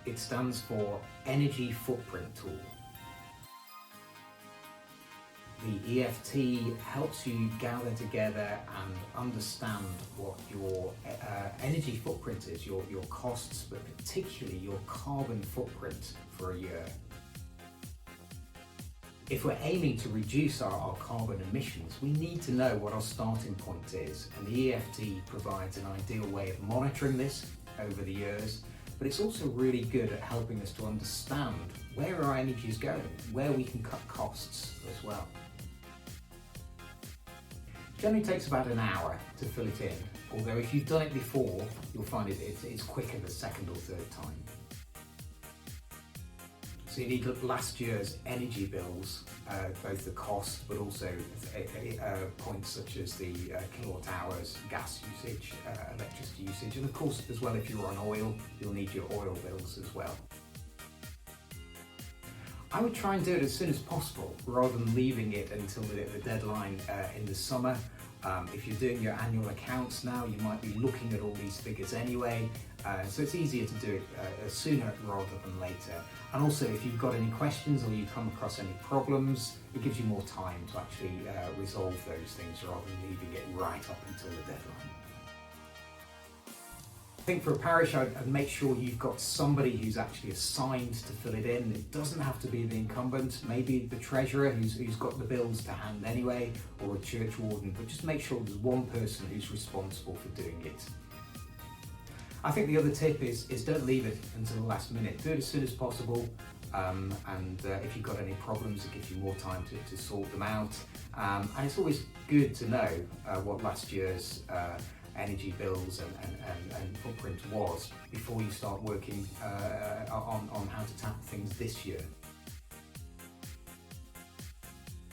It stands for Energy Footprint Tool. The EFT helps you gather together and understand what your energy footprint is, your costs, but particularly your carbon footprint for a year. If we're aiming to reduce our carbon emissions, we need to know what our starting point is, and the EFT provides an ideal way of monitoring this over the years, but it's also really good at helping us to understand where our energy is going, where we can cut costs as well. It generally takes about an hour to fill it in, although if you've done it before, you'll find it's quicker the second or third time. So you need last year's energy bills, both the cost but also points such as the kilowatt hours, gas usage, electricity usage, and of course as well if you're on oil, you'll need your oil bills as well. I would try and do it as soon as possible rather than leaving it until the deadline in the summer. If you're doing your annual accounts now, you might be looking at all these figures anyway, so it's easier to do it sooner rather than later. And also, if you've got any questions or you come across any problems, it gives you more time to actually resolve those things rather than leaving it right up until the deadline. I think for a parish, I'd make sure you've got somebody who's actually assigned to fill it in. It doesn't have to be the incumbent, maybe the treasurer who's got the bills to hand anyway, or a church warden, but just make sure there's one person who's responsible for doing it. I think the other tip is don't leave it until the last minute. Do it as soon as possible, and if you've got any problems, it gives you more time to sort them out. And it's always good to know what last year's energy bills and footprint was before you start working on how to tackle things this year.